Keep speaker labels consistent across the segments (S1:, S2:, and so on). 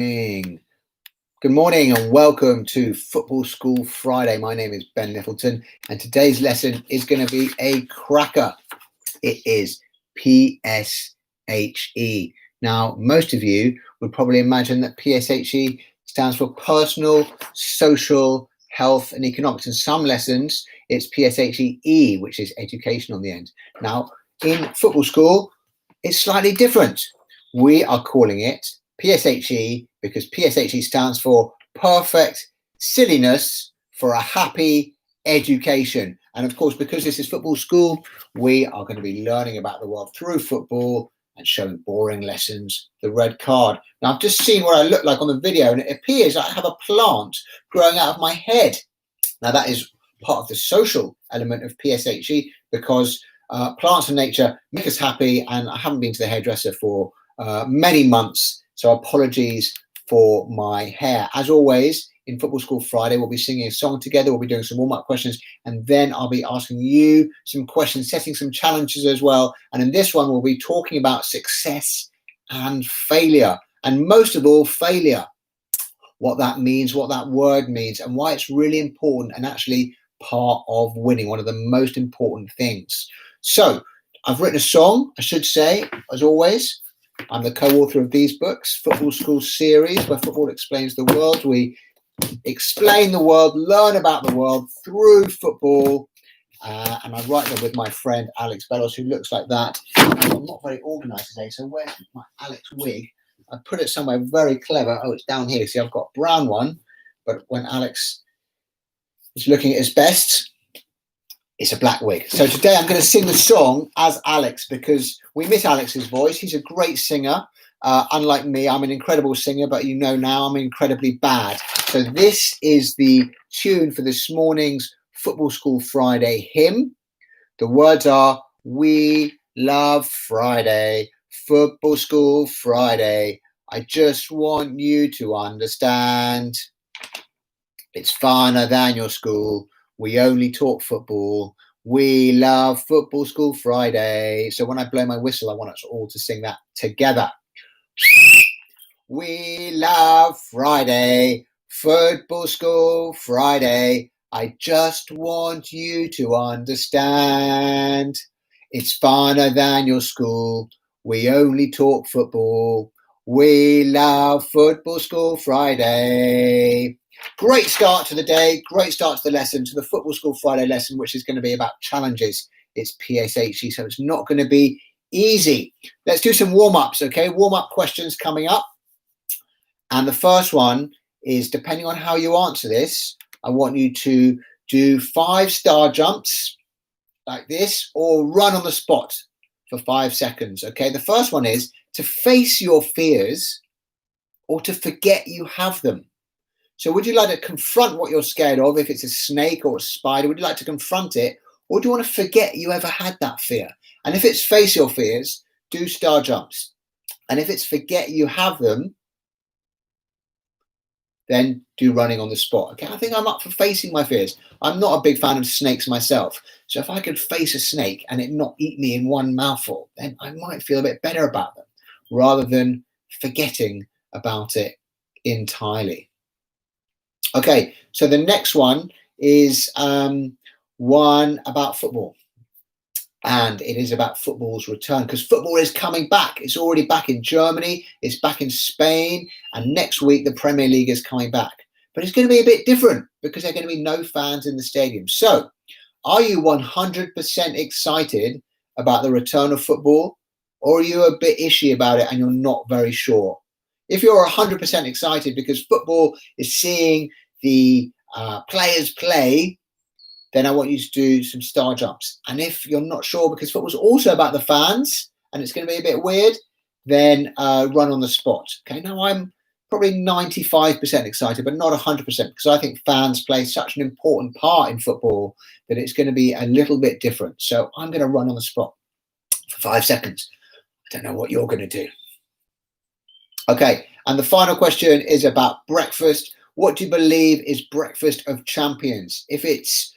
S1: Good morning and welcome to Football School Friday. My name is Ben Littleton and today's lesson is going to be a cracker. It is PSHE. Now, most of you would probably imagine that PSHE stands for Personal, Social, Health and Economics. In some lessons, it's PSHE, which is education on the end. Now, in football school, it's slightly different. We are calling it PSHE because PSHE stands for Perfect Silliness for a Happy Education. And of course, because this is football school, we are going to be learning about the world through football and showing boring lessons, the red card. Now, I've just seen what I look like on the video, and it appears I have a plant growing out of my head. Now, that is part of the social element of PSHE because plants and nature make us happy, and I haven't been to the hairdresser for many months. So apologies for my hair. As always, in Football School Friday, we'll be singing a song together. We'll be doing some warm-up questions, and then I'll be asking you some questions, setting some challenges as well. And in this one, we'll be talking about success and failure, and most of all, failure. What that means, what that word means, and why it's really important and actually part of winning, one of the most important things. So I've written a song, I should say, as always. I'm the co-author of these books, Football School series, where football explains the world. We explain the world, learn about the world through football, and I write them with my friend Alex Bellos, who looks like that. I'm not very organised today, so where's my Alex wig? I put it somewhere very clever. Oh, it's down here. See, I've got a brown one, but when Alex is looking at his best, it's a black wig. So today I'm going to sing the song as Alex because we miss Alex's voice. He's a great singer. Unlike me, I'm an incredible singer, but you know now I'm incredibly bad. So this is the tune for this morning's Football School Friday hymn. The words are, "We love Friday, Football School Friday. I just want you to understand. It's funner than your school. We only talk football. We love Football School Friday." So when I blow my whistle, I want us all to sing that together. We love Friday, Football School Friday. I just want you to understand. It's funner than your school. We only talk football. We love Football School Friday. Great start to the day, great start to the lesson, to the Football School Friday lesson, which is going to be about challenges. It's PSHE, so it's not going to be easy. Let's do some warm-ups, okay? Warm-up questions coming up. And the first one is, depending on how you answer this, I want you to do 5 star jumps like this or run on the spot for 5 seconds, okay? The first one is to face your fears or to forget you have them. So would you like to confront what you're scared of? If it's a snake or a spider, would you like to confront it? Or do you want to forget you ever had that fear? And if it's face your fears, do star jumps. And if it's forget you have them, then do running on the spot. Okay, I think I'm up for facing my fears. I'm not a big fan of snakes myself. So if I could face a snake and it not eat me in one mouthful, then I might feel a bit better about them rather than forgetting about it entirely. Okay, so the next one is one about football. And it is about football's return because football is coming back. It's already back in Germany. It's back in Spain. And next week, the Premier League is coming back. But it's going to be a bit different because there are going to be no fans in the stadium. So are you 100% excited about the return of football? Or are you a bit ishy about it and you're not very sure? If you're 100% excited because football is seeing the players play, then I want you to do some star jumps. And if you're not sure because football's also about the fans and it's going to be a bit weird, then run on the spot. Okay, now I'm probably 95% excited, but not 100% because I think fans play such an important part in football that it's going to be a little bit different. So I'm going to run on the spot for 5 seconds. I don't know what you're going to do. Okay, and the final question is about breakfast. What do you believe is breakfast of champions? If it's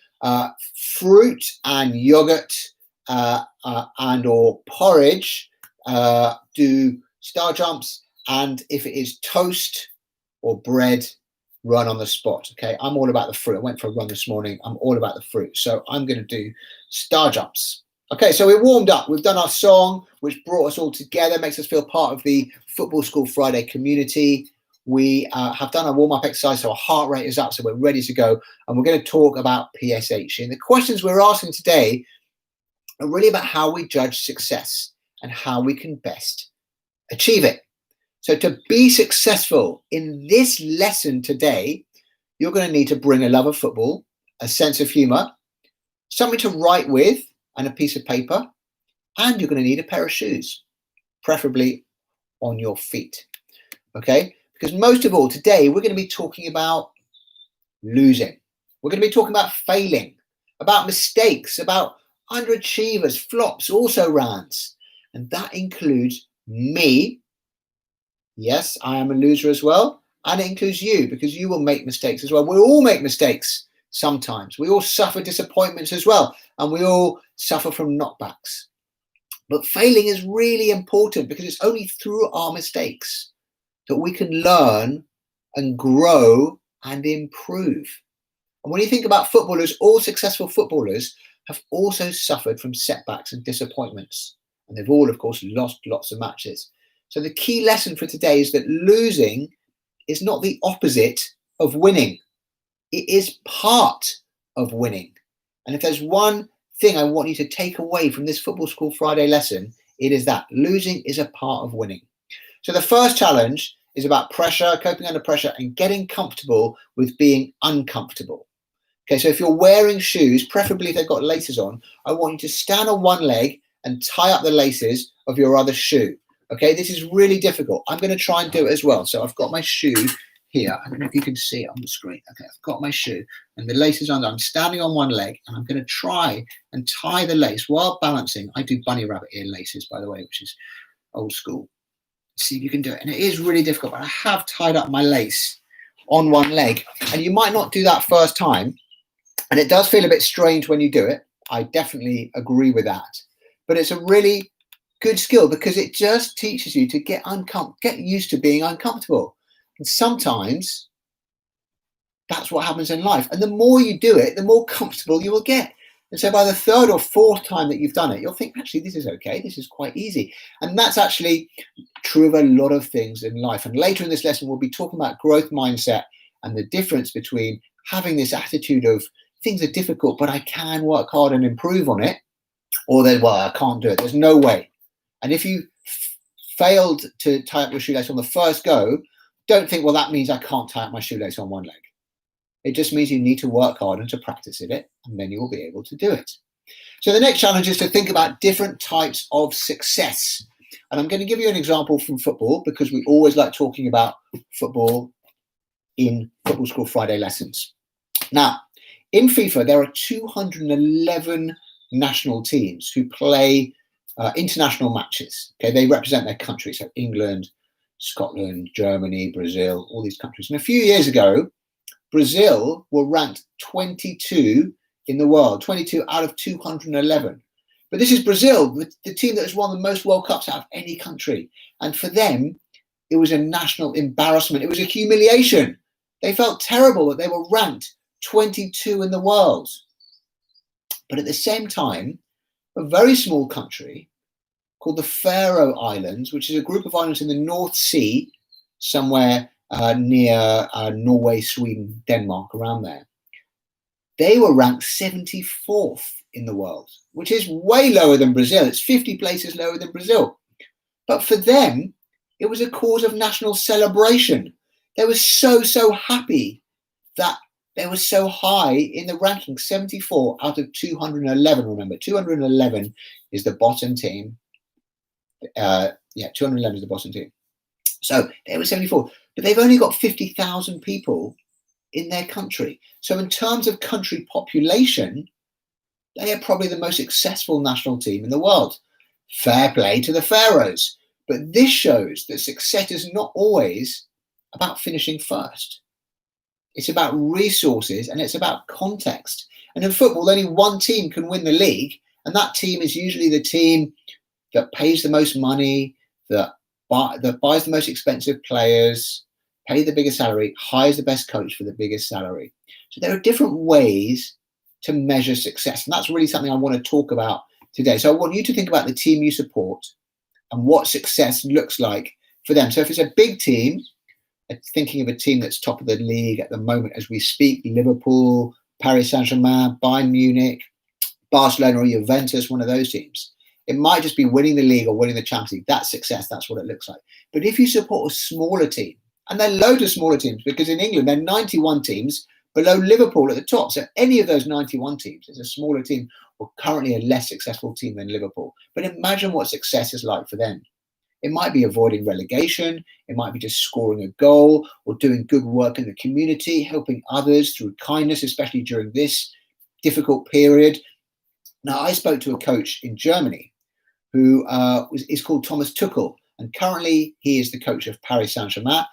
S1: fruit and yogurt and or porridge, do star jumps. And if it is toast or bread, run on the spot. Okay, I'm all about the fruit. I went for a run this morning. I'm all about the fruit. So I'm going to do star jumps. Okay, so we warmed up. We've done our song, which brought us all together, makes us feel part of the Football School Friday community. We have done our warm-up exercise, so our heart rate is up, so we're ready to go. And we're going to talk about PSHE. And the questions we're asking today are really about how we judge success and how we can best achieve it. So to be successful in this lesson today, you're going to need to bring a love of football, a sense of humour, something to write with, and a piece of paper, and you're going to need a pair of shoes, preferably on your feet. Okay? Because most of all, today we're going to be talking about losing. We're going to be talking about failing, about mistakes, about underachievers, flops, also rans. And that includes me. Yes, I am a loser as well. And it includes you, because you will make mistakes as well. We all make mistakes sometimes. We all suffer disappointments as well. And we all suffer from knockbacks. But failing is really important, because it's only through our mistakes that we can learn and grow and improve. And when you think about footballers, all successful footballers have also suffered from setbacks and disappointments. And they've all, of course, lost lots of matches. So the key lesson for today is that losing is not the opposite of winning. It is part of winning. And if there's one thing I want you to take away from this Football School Friday lesson, it is that losing is a part of winning. So the first challenge is about pressure, coping under pressure, and getting comfortable with being uncomfortable. Okay, so if you're wearing shoes, preferably if they've got laces on, I want you to stand on one leg and tie up the laces of your other shoe. Okay, this is really difficult. I'm going to try and do it as well. So I've got my shoe here. I don't know if you can see it on the screen. Okay, I've got my shoe and the laces on. I'm standing on one leg and I'm going to try and tie the lace while balancing. I do bunny rabbit ear laces, by the way, which is old school. See if you can do it. And it is really difficult, but I have tied up my lace on one leg. And you might not do that first time. And it does feel a bit strange when you do it. I definitely agree with that. But it's a really good skill, because it just teaches you to get used to being uncomfortable. And sometimes that's what happens in life. And the more you do it, the more comfortable you will get. And so by the third or fourth time that you've done it, you'll think, actually, this is okay. This is quite easy. And that's actually true of a lot of things in life. And later in this lesson, we'll be talking about growth mindset and the difference between having this attitude of things are difficult, but I can work hard and improve on it, or then, well, I can't do it. There's no way. And if you failed to tie up your shoelace on the first go, don't think, well, that means I can't tie up my shoelace on one leg. It just means you need to work hard and to practice it, and then you will be able to do it. So the next challenge is to think about different types of success. And I'm going to give you an example from football, because we always like talking about football in Football School Friday lessons. Now, in FIFA, there are 211 national teams who play international matches. Okay, they represent their country. So England, Scotland, Germany, Brazil, all these countries. And a few years ago, Brazil were ranked 22 in the world, 22 out of 211. But this is Brazil, the team that has won the most World Cups out of any country. And for them, it was a national embarrassment. It was a humiliation. They felt terrible that they were ranked 22 in the world. But at the same time, a very small country called the Faroe Islands, which is a group of islands in the North Sea, somewhere near Norway, Sweden, Denmark, around there. They were ranked 74th in the world, which is way lower than Brazil. It's 50 places lower than Brazil. But for them, it was a cause of national celebration. They were so happy that they were so high in the ranking, 74 out of 211. Remember, 211 is the bottom team. 211 is the bottom team. So they were 74, but they've only got 50,000 people in their country. So in terms of country population, they are probably the most successful national team in the world. Fair play to the Faroes. But this shows that success is not always about finishing first. It's about resources and it's about context. And in football, only one team can win the league. And that team is usually the team that pays the most money, that buys the most expensive players, pay the biggest salary, hires the best coach for the biggest salary. So there are different ways to measure success. And that's really something I want to talk about today. So I want you to think about the team you support and what success looks like for them. So if it's a big team, thinking of a team that's top of the league at the moment as we speak, Liverpool, Paris Saint-Germain, Bayern Munich, Barcelona or Juventus, one of those teams. It might just be winning the league or winning the Champions League. That's success. That's what it looks like. But if you support a smaller team, and there are loads of smaller teams, because in England, there are 91 teams below Liverpool at the top. So any of those 91 teams is a smaller team or currently a less successful team than Liverpool. But imagine what success is like for them. It might be avoiding relegation. It might be just scoring a goal or doing good work in the community, helping others through kindness, especially during this difficult period. Now, I spoke to a coach in Germany who is called Thomas Tuchel, and currently he is the coach of Paris Saint-Germain,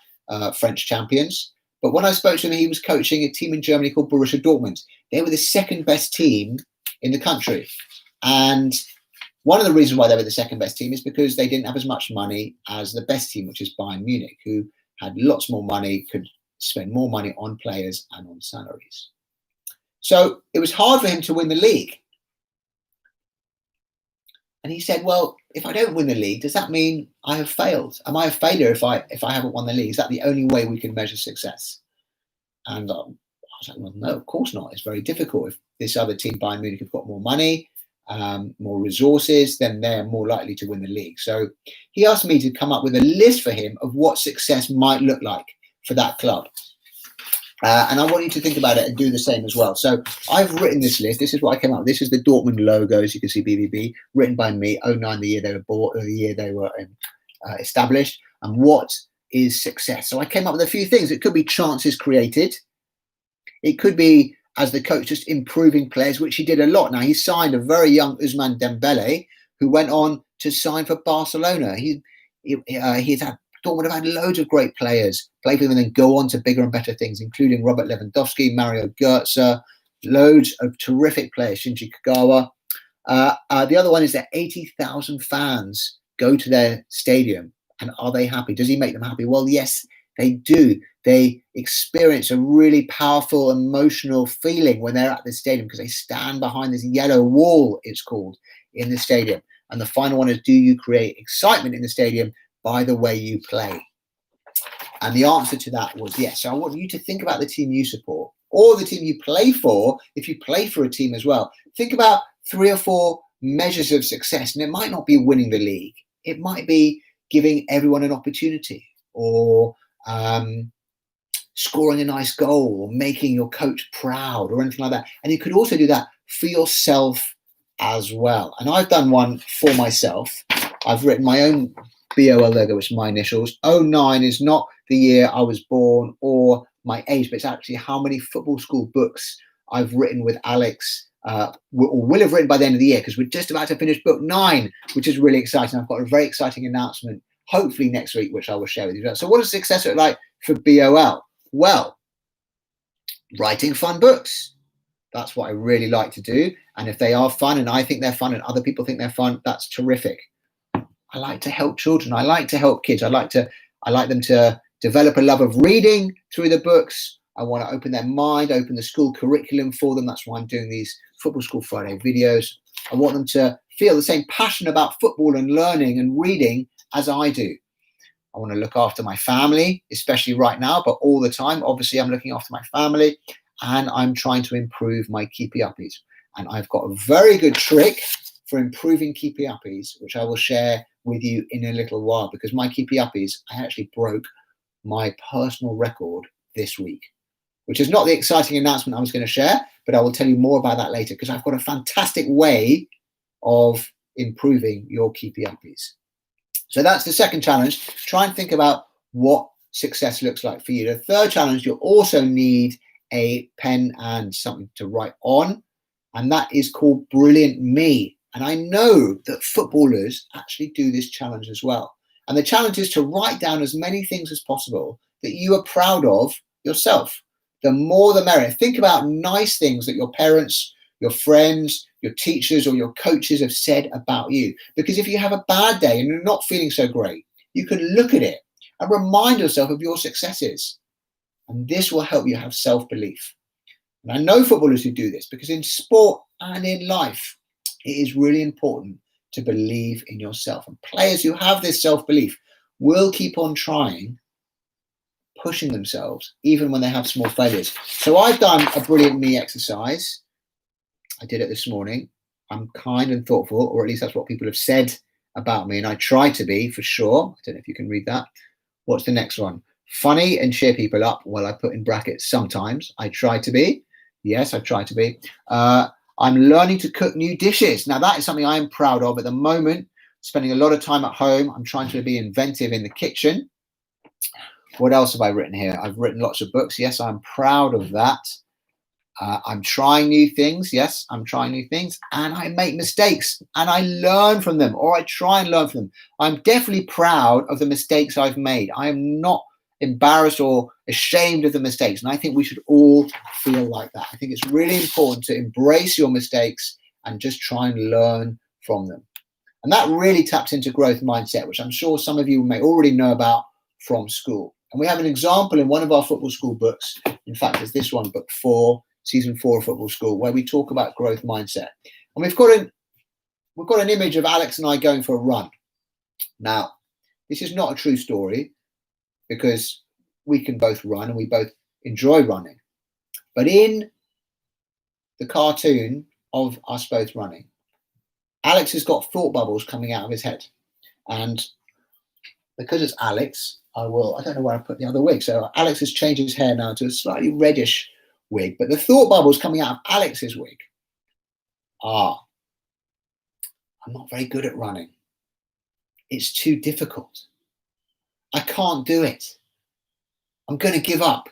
S1: French champions. But when I spoke to him, he was coaching a team in Germany called Borussia Dortmund. They were the second best team in the country. And one of the reasons why they were the second best team is because they didn't have as much money as the best team, which is Bayern Munich, who had lots more money, could spend more money on players and on salaries. So it was hard for him to win the league. And he said, well, if I don't win the league, does that mean I have failed? Am I a failure if I haven't won the league? Is that the only way we can measure success? And I was like, well, no, of course not. It's very difficult. If this other team, Bayern Munich, have got more money, more resources, then they're more likely to win the league. So he asked me to come up with a list for him of what success might look like for that club. And I want you to think about it and do the same as well. So I've written this list. This is what I came up with. This is the Dortmund logo, as you can see, BBB, written by me, 09, the year they were bought, or the year they were established. And what is success? So I came up with a few things. It could be chances created. It could be, as the coach, just improving players, which he did a lot. Now, he signed a very young Ousmane Dembele, who went on to sign for Barcelona. He's had Dortmund have had loads of great players play for them and then go on to bigger and better things, including Robert Lewandowski, Mario Götze, loads of terrific players, Shinji Kagawa. The other one is that 80,000 fans go to their stadium. And are they happy? Does he make them happy? Well, yes, they do. They experience a really powerful emotional feeling when they're at the stadium because they stand behind this yellow wall, it's called, in the stadium. And the final one is, do you create excitement in the stadium by the way you play? And the answer to that was yes. So I want you to think about the team you support or the team you play for. If you play for a team as well, think about 3 or 4 measures of success. And it might not be winning the league. It might be giving everyone an opportunity, or scoring a nice goal, or making your coach proud, or anything like that. And you could also do that for yourself as well. And I've done one for myself. I've written my own BOL logo, which is my initials. 09 is not the year I was born or my age, but it's actually how many football school books I've written with Alex, or will have written by the end of the year, because we're just about to finish book 9, which is really exciting. I've got a very exciting announcement, hopefully next week, which I will share with you. So what does success look like for BOL? Well, writing fun books. That's what I really like to do. And if they are fun and I think they're fun and other people think they're fun, that's terrific. I like to help children. I like to help kids. I like them to develop a love of reading through the books. I want to open their mind, open the school curriculum for them. That's why I'm doing these Football School Friday videos. I want them to feel the same passion about football and learning and reading as I do. I want to look after my family, especially right now, but all the time. Obviously, I'm looking after my family and I'm trying to improve my keepy-uppies. And I've got a very good trick for improving keepy-uppies, which I will share with you in a little while, because my keepy-uppies, I actually broke my personal record this week, which is not the exciting announcement I was going to share, but I will tell you more about that later, because I've got a fantastic way of improving your keepy-uppies. So that's the second challenge. Try and think about what success looks like for you. The third challenge, you'll also need a pen and something to write on, and that is called Brilliant Me. And I know that footballers actually do this challenge as well. And the challenge is to write down as many things as possible that you are proud of yourself. The more the merrier. Think about nice things that your parents, your friends, your teachers, or your coaches have said about you. Because if you have a bad day and you're not feeling so great, you can look at it and remind yourself of your successes. And this will help you have self-belief. And I know footballers who do this because in sport and in life, it is really important to believe in yourself. And players who have this self-belief will keep on trying, pushing themselves, even when they have small failures. So I've done a brilliant me exercise. I did it this morning. I'm kind and thoughtful, or at least that's what people have said about me. And I try to be, for sure. I don't know if you can read that. What's the next one? Funny and cheer people up. Well, I put in brackets sometimes. I try to be. Yes, I try to be. I'm learning to cook new dishes. Now, that is something I am proud of at the moment. Spending a lot of time at home. I'm trying to be inventive in the kitchen. What else have I written here? I've written lots of books. Yes, I'm proud of that. I'm trying new things. Yes, I'm trying new things. And I make mistakes and I learn from them, or I try and learn from them. I'm definitely proud of the mistakes I've made. I am not embarrassed or ashamed of the mistakes. And I think we should all feel like that. I think it's really important to embrace your mistakes and just try and learn from them. And that really taps into growth mindset, which I'm sure some of you may already know about from school. And we have an example in one of our football school books. In fact, it's this one, book 4, season 4 of football school, where we talk about growth mindset. And we've got an image of Alex and I going for a run. Now, this is not a true story, because we can both run and we both enjoy running. But in the cartoon of us both running, Alex has got thought bubbles coming out of his head. And because it's Alex, I don't know where I put the other wig. So Alex has changed his hair now to a slightly reddish wig. But the thought bubbles coming out of Alex's wig are, I'm not very good at running. It's too difficult. I can't do it. I'm going to give up.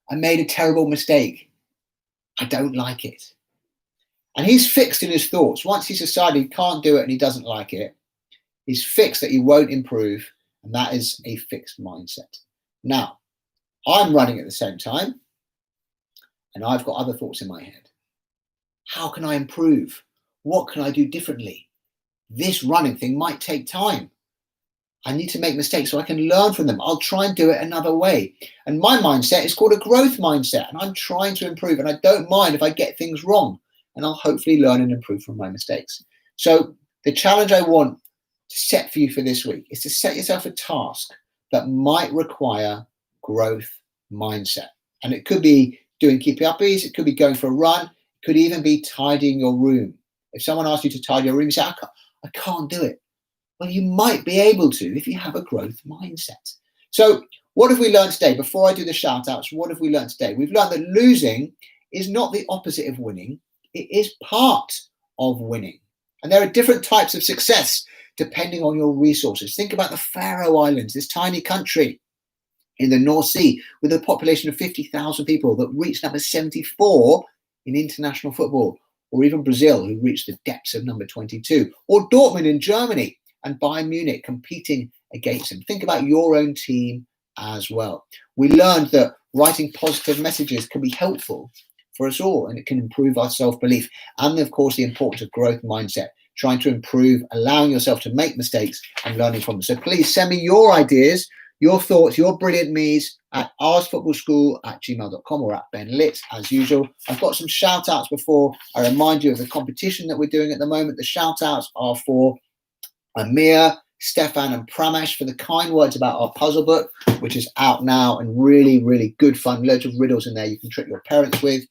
S1: I made a terrible mistake. I don't like it. And he's fixed in his thoughts. Once he's decided he can't do it and he doesn't like it, he's fixed that he won't improve. And that is a fixed mindset. Now, I'm running at the same time, and I've got other thoughts in my head. How can I improve? What can I do differently? This running thing might take time. I need to make mistakes so I can learn from them. I'll try and do it another way. And my mindset is called a growth mindset. And I'm trying to improve. And I don't mind if I get things wrong. And I'll hopefully learn and improve from my mistakes. So the challenge I want to set for you for this week is to set yourself a task that might require growth mindset. And it could be doing keepy-uppies. It could be going for a run. It could even be tidying your room. If someone asks you to tidy your room, you say, I can't do it. Well, you might be able to if you have a growth mindset. So what have we learned today? Before I do the shout outs, what have we learned today? We've learned that losing is not the opposite of winning. It is part of winning. And there are different types of success depending on your resources. Think about the Faroe Islands, this tiny country in the North Sea with a population of 50,000 people that reached number 74 in international football, or even Brazil, who reached the depths of number 22, or Dortmund in Germany, and Bayern Munich competing against them. Think about your own team as well. We learned that writing positive messages can be helpful for us all, and it can improve our self-belief. And of course, the importance of growth mindset, trying to improve, allowing yourself to make mistakes and learning from them. So please send me your ideas, your thoughts, your brilliant me's at oursfootballschool@gmail.com or at Ben Litt, as usual. I've got some shout outs before I remind you of the competition that we're doing at the moment. The shout outs are for Amir, Stefan and Pramesh for the kind words about our puzzle book, which is out now and really, really good fun. Loads of riddles in there you can trick your parents with.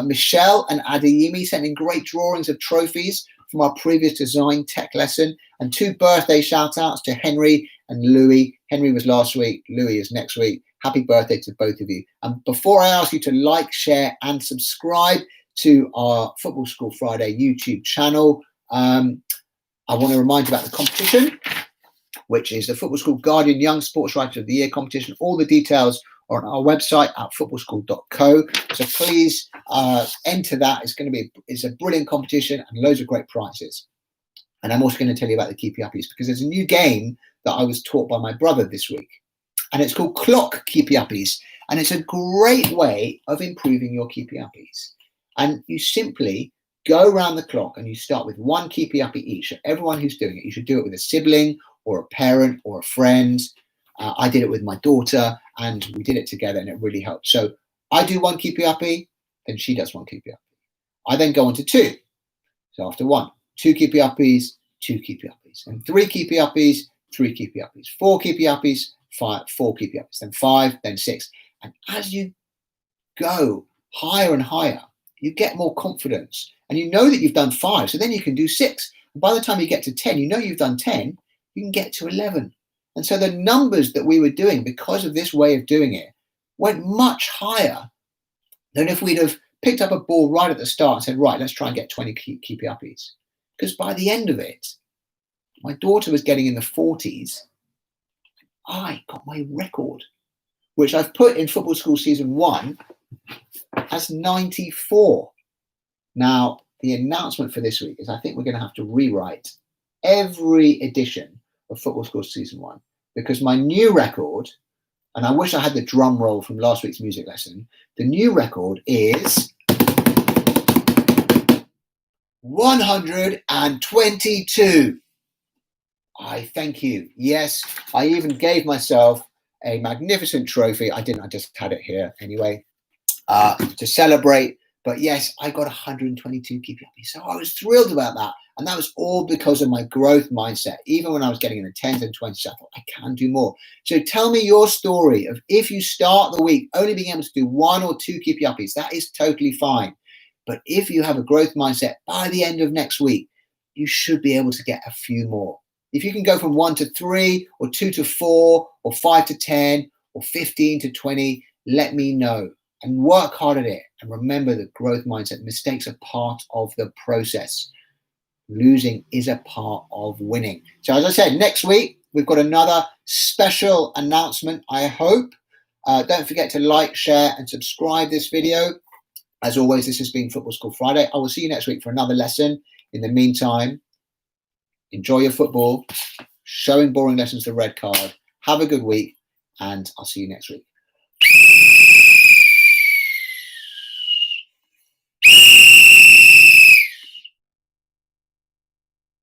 S1: Michelle and Adeyemi sending great drawings of trophies from our previous design tech lesson. And 2 birthday shout outs to Henry and Louis. Henry was last week, Louis is next week. Happy birthday to both of you. And before I ask you to like, share and subscribe to our Football School Friday YouTube channel, I want to remind you about the competition, which is the Football School Guardian Young Sports Writer of the Year competition. All the details are on our website at footballschool.co. So please enter that. It's a brilliant competition and loads of great prizes. And I'm also going to tell you about the keepy-uppies, because there's a new game that I was taught by my brother this week. And it's called Clock Keepy-uppies. And it's a great way of improving your keepy-uppies. And you simply go around the clock and you start with 1 keepy-uppie each. Everyone who's doing it, you should do it with a sibling or a parent or a friend. I did it with my daughter, and we did it together, and it really helped. So I do one keepy-uppie, then she does one keepy-uppie. I then go on to 2. So after 1, 2 keepy-uppies, 2 keepy-uppies, and 3 keepy-uppies, 3 keepy-uppies, 4 keepy-uppies, 4 keepy-uppies, then 5, then 6. And as you go higher and higher, you get more confidence, and you know that you've done 5, so then you can do 6. And by the time you get to 10, you know you've done 10, you can get to 11. And so the numbers that we were doing because of this way of doing it went much higher than if we'd have picked up a ball right at the start and said, right, let's try and get 20 keepy-uppies. Because by the end of it, my daughter was getting in the 40s. I got my record, which I've put in Football School Season 1 as 94. Now, the announcement for this week is I think we're going to have to rewrite every edition of Football School Season 1, because my new record, and I wish I had the drum roll from last week's music lesson, the new record is 122. I thank you. Yes, I even gave myself a magnificent trophy. I didn't, I just had it here anyway, to celebrate. But yes, I got 122 keepy-uppies. So I was thrilled about that. And that was all because of my growth mindset. Even when I was getting in the 10s and 20s, I thought, I can do more. So tell me your story of if you start the week only being able to do 1 or 2 keepy-uppies, that is totally fine. But if you have a growth mindset, by the end of next week, you should be able to get a few more. If you can go from 1 to 3 or 2 to 4 or 5 to 10 or 15 to 20, let me know and work hard at it. And remember the growth mindset. Mistakes are part of the process. Losing is a part of winning. So as I said, next week, we've got another special announcement, I hope. Don't forget to like, share, and subscribe this video. As always, this has been Football School Friday. I will see you next week for another lesson. In the meantime, enjoy your football, showing boring lessons the red card. Have a good week, and I'll see you next week.